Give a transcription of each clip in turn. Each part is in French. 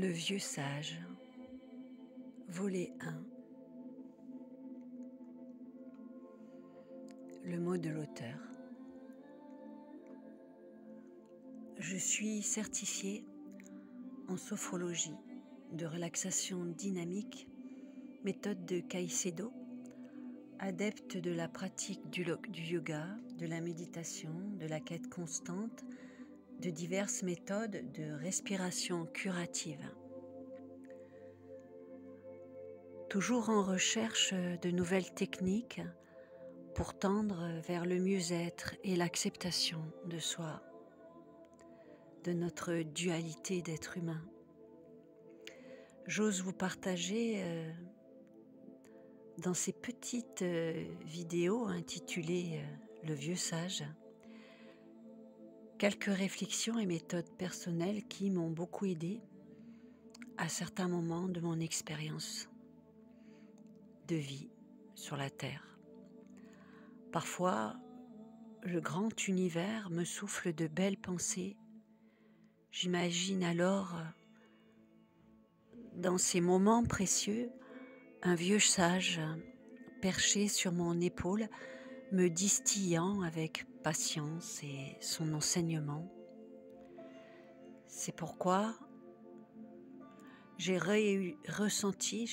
Le vieux sage, volet 1. Le mot de l'auteur. Je suis certifiée en sophrologie de relaxation dynamique, méthode de Caicedo, adepte de la pratique du yoga, de la méditation, de la quête constante, de diverses méthodes de respiration curative. Toujours en recherche de nouvelles techniques pour tendre vers le mieux-être et l'acceptation de soi, de notre dualité d'être humain. J'ose vous partager dans ces petites vidéos intitulées Le vieux sage, quelques réflexions et méthodes personnelles qui m'ont beaucoup aidé à certains moments de mon expérience de vie sur la Terre. Parfois, le grand univers me souffle de belles pensées. J'imagine alors, dans ces moments précieux, un vieux sage perché sur mon épaule, me distillant avec patience et son enseignement. C'est pourquoi j'ai ressenti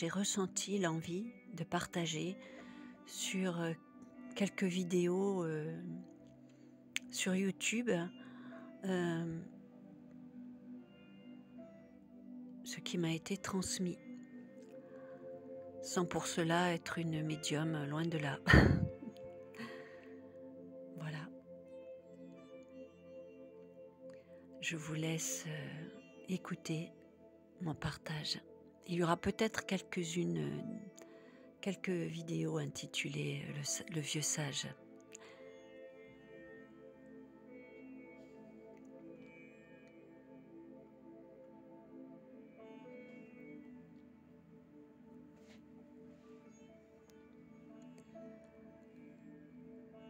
l'envie de partager sur quelques vidéos sur YouTube ce qui m'a été transmis, sans pour cela être une médium, loin de là. Voilà. Je vous laisse écouter mon partage. Il y aura peut-être quelques vidéos intitulées Le vieux sage.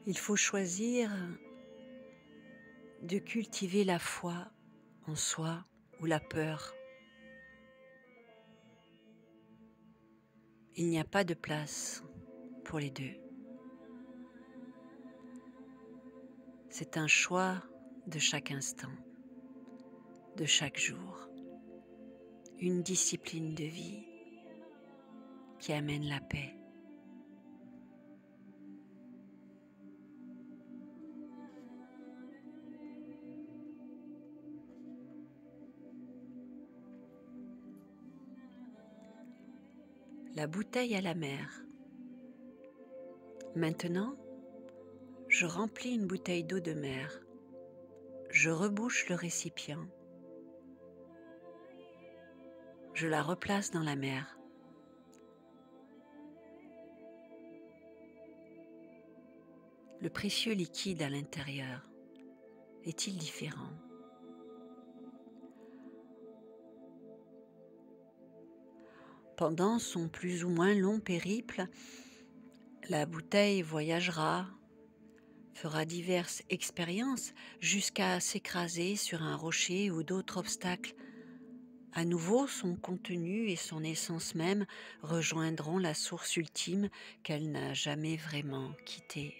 Il faut choisir de cultiver la foi en soi ou la peur. Il n'y a pas de place pour les deux. C'est un choix de chaque instant, de chaque jour, une discipline de vie qui amène la paix. La bouteille à la mer. Maintenant, je remplis une bouteille d'eau de mer. Je rebouche le récipient. Je la replace dans la mer. Le précieux liquide à l'intérieur est-il différent? Pendant son plus ou moins long périple, la bouteille voyagera, fera diverses expériences jusqu'à s'écraser sur un rocher ou d'autres obstacles. À nouveau, son contenu et son essence même rejoindront la source ultime qu'elle n'a jamais vraiment quittée.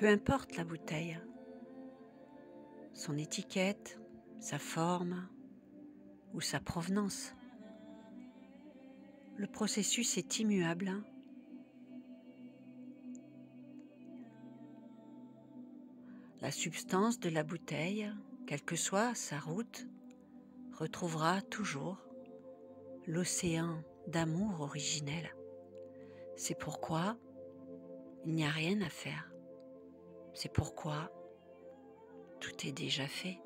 Peu importe la bouteille, son étiquette, sa forme ou sa provenance, le processus est immuable. La substance de la bouteille, quelle que soit sa route, retrouvera toujours l'océan d'amour originel. C'est pourquoi il n'y a rien à faire. C'est pourquoi tout est déjà fait.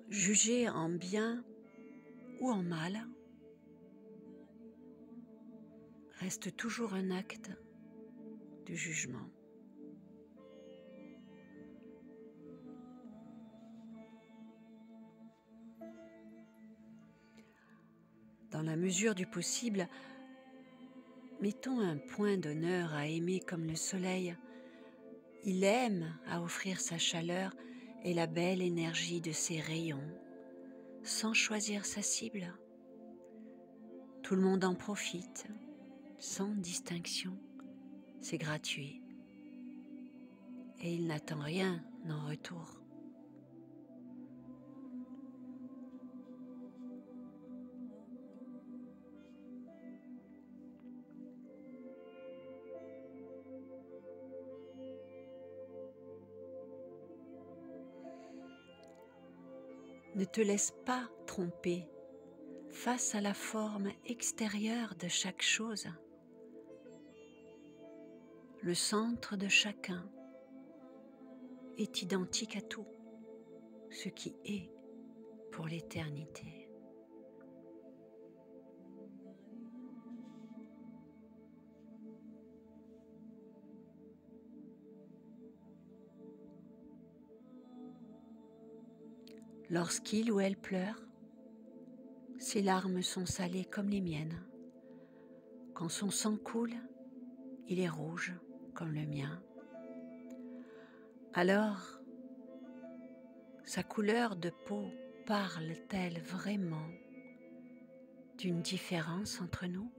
Juger en bien ou en mal reste toujours un acte de jugement. Dans la mesure du possible, mettons un point d'honneur à aimer comme le soleil. Il aime à offrir sa chaleur et la belle énergie de ses rayons, sans choisir sa cible. Tout le monde en profite, sans distinction. C'est gratuit. Et il n'attend rien en retour. Ne te laisse pas tromper face à la forme extérieure de chaque chose. Le centre de chacun est identique à tout, ce qui est pour l'éternité. Lorsqu'il ou elle pleure, ses larmes sont salées comme les miennes. Quand son sang coule, il est rouge comme le mien. Alors, sa couleur de peau parle-t-elle vraiment d'une différence entre nous ?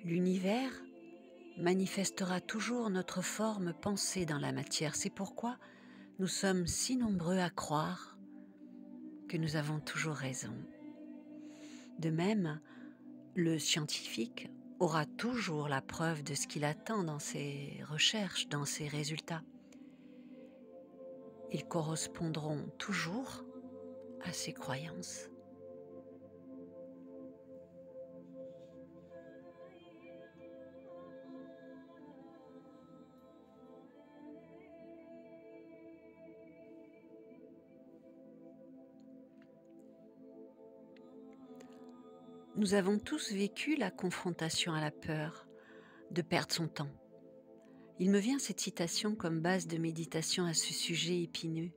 L'univers manifestera toujours notre forme pensée dans la matière. C'est pourquoi nous sommes si nombreux à croire que nous avons toujours raison. De même, le scientifique aura toujours la preuve de ce qu'il attend dans ses recherches, dans ses résultats. Ils correspondront toujours à ses croyances. Nous avons tous vécu la confrontation à la peur de perdre son temps. Il me vient cette citation comme base de méditation à ce sujet épineux.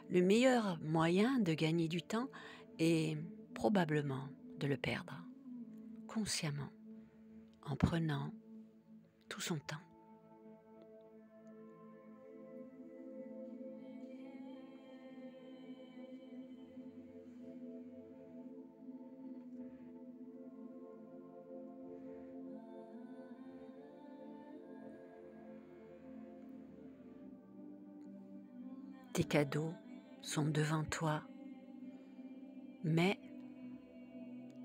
Le meilleur moyen de gagner du temps est probablement de le perdre, consciemment, en prenant tout son temps. Tes cadeaux sont devant toi, mais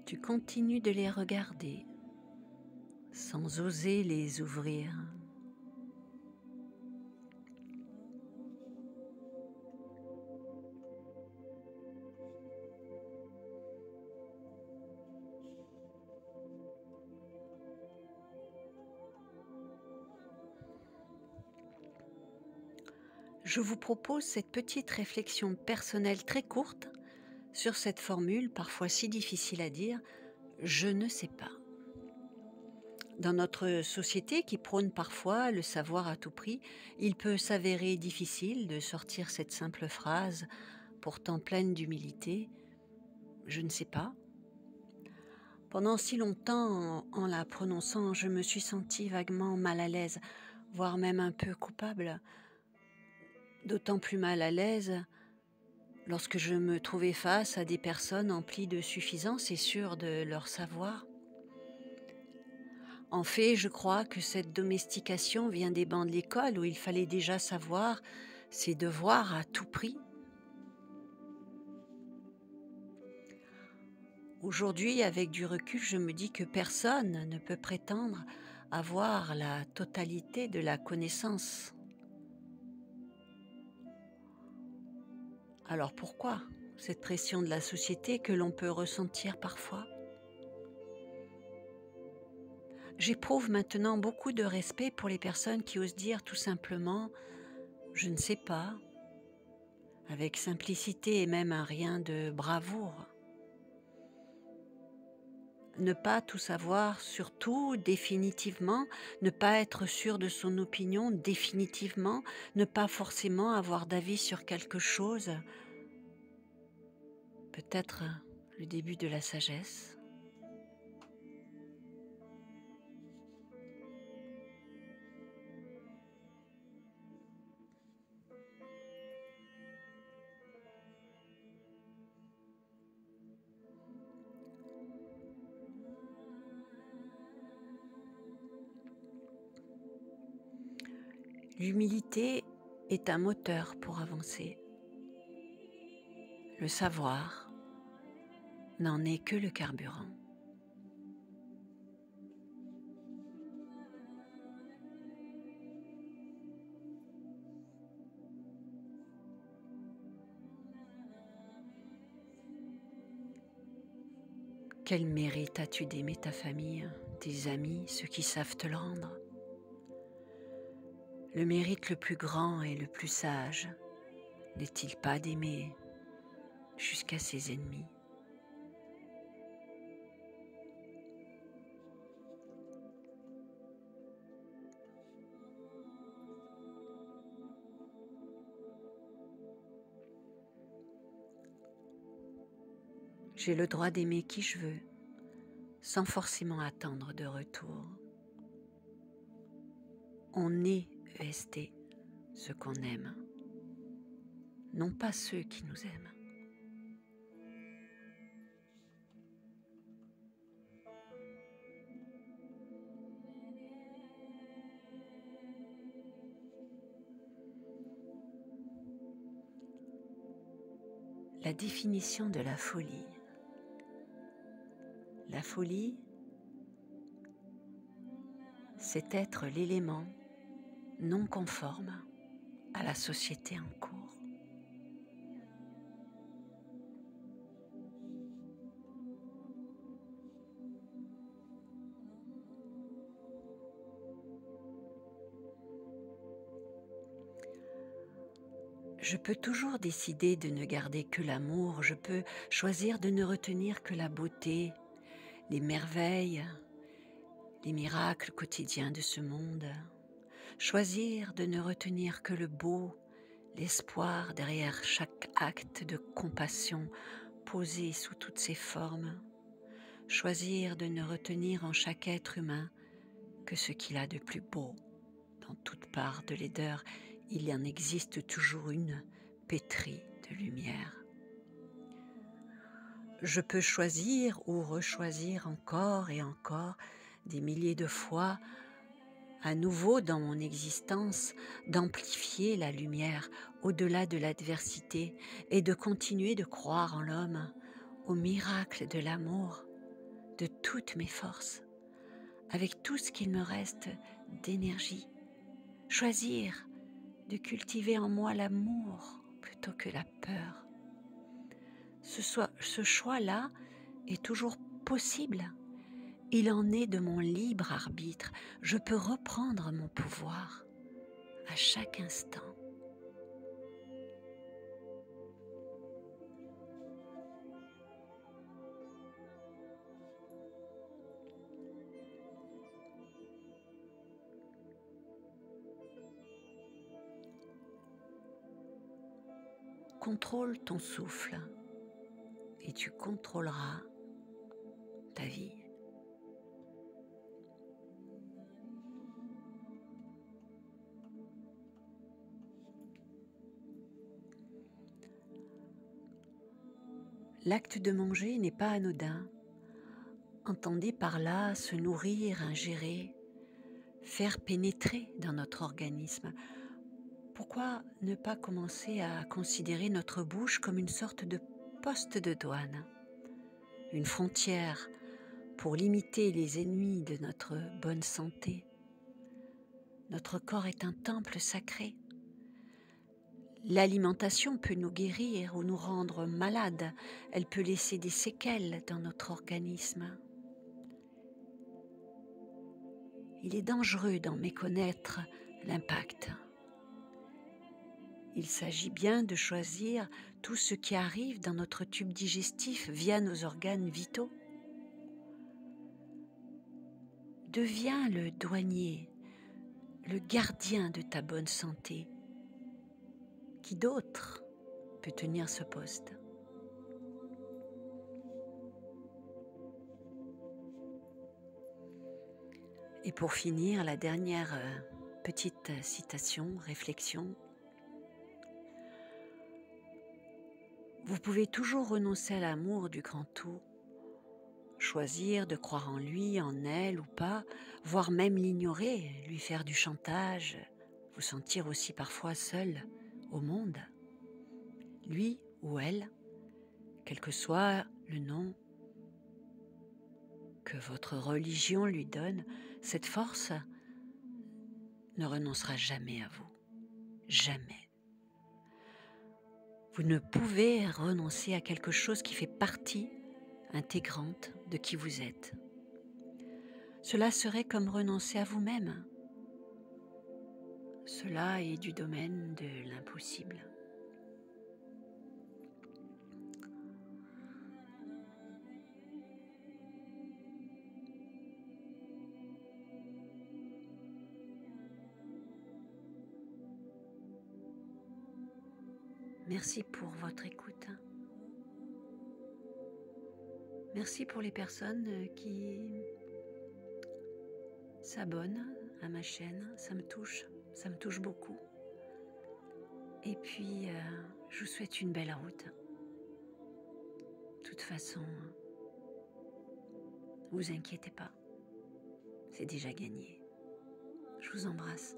tu continues de les regarder sans oser les ouvrir. Je vous propose cette petite réflexion personnelle très courte sur cette formule parfois si difficile à dire, je ne sais pas. Dans notre société qui prône parfois le savoir à tout prix, il peut s'avérer difficile de sortir cette simple phrase, pourtant pleine d'humilité, je ne sais pas. Pendant si longtemps, en la prononçant, je me suis sentie vaguement mal à l'aise, voire même un peu coupable. D'autant plus mal à l'aise lorsque je me trouvais face à des personnes emplies de suffisance et sûres de leur savoir. En fait, je crois que cette domestication vient des bancs de l'école où il fallait déjà savoir ses devoirs à tout prix. Aujourd'hui, avec du recul, je me dis que personne ne peut prétendre avoir la totalité de la connaissance. Alors pourquoi cette pression de la société que l'on peut ressentir parfois ? J'éprouve maintenant beaucoup de respect pour les personnes qui osent dire tout simplement « je ne sais pas », avec simplicité et même un rien de bravoure. ne pas tout savoir sur tout définitivement, ne pas être sûr de son opinion définitivement, ne pas forcément avoir d'avis sur quelque chose. Peut-être le début de la sagesse. L'humilité est un moteur pour avancer. Le savoir n'en est que le carburant. Quel mérite as-tu d'aimer ta famille, tes amis, ceux qui savent te le rendre? Le mérite le plus grand et le plus sage n'est-il pas d'aimer jusqu'à ses ennemis? J'ai le droit d'aimer qui je veux, sans forcément attendre de retour. On est EST, ce qu'on aime, non pas ceux qui nous aiment. La définition de la folie. La folie, c'est être l'élément non conforme à la société en cours. Je peux toujours décider de ne garder que l'amour, je peux choisir de ne retenir que la beauté, les merveilles, les miracles quotidiens de ce monde, choisir de ne retenir que le beau, l'espoir derrière chaque acte de compassion posé sous toutes ses formes, choisir de ne retenir en chaque être humain que ce qu'il a de plus beau. Dans toute part de laideur, il en existe toujours une pétrie de lumière. Je peux choisir ou rechoisir encore et encore des milliers de fois à nouveau dans mon existence d'amplifier la lumière au-delà de l'adversité et de continuer de croire en l'homme, au miracle de l'amour, de toutes mes forces, avec tout ce qu'il me reste d'énergie. Choisir de cultiver en moi l'amour plutôt que la peur. Ce choix-là est toujours possible. Il en est de mon libre arbitre. Je peux reprendre mon pouvoir à chaque instant. Contrôle ton souffle et tu contrôleras ta vie. L'acte de manger n'est pas anodin. Entendez par là se nourrir, ingérer, faire pénétrer dans notre organisme. Pourquoi ne pas commencer à considérer notre bouche comme une sorte de poste de douane, une frontière pour limiter les ennemis de notre bonne santé? Notre corps est un temple sacré. L'alimentation peut nous guérir ou nous rendre malades. Elle peut laisser des séquelles dans notre organisme. Il est dangereux d'en méconnaître l'impact. Il s'agit bien de choisir tout ce qui arrive dans notre tube digestif via nos organes vitaux. deviens le douanier, le gardien de ta bonne santé. Qui d'autre peut tenir ce poste? Et pour finir, la dernière petite citation, réflexion. Vous pouvez toujours renoncer à l'amour du grand tout, choisir de croire en lui, en elle ou pas, voire même l'ignorer, lui faire du chantage, vous sentir aussi parfois seul au monde. Lui ou elle, quel que soit le nom que votre religion lui donne, cette force ne renoncera jamais à vous. Jamais. Vous ne pouvez renoncer à quelque chose qui fait partie intégrante de qui vous êtes. Cela serait comme renoncer à vous-même. Cela est du domaine de l'impossible. Merci pour votre écoute. Merci pour les personnes qui s'abonnent à ma chaîne. Ça me touche beaucoup. Et puis, je vous souhaite une belle route. De toute façon, vous inquiétez pas, c'est déjà gagné. Je vous embrasse.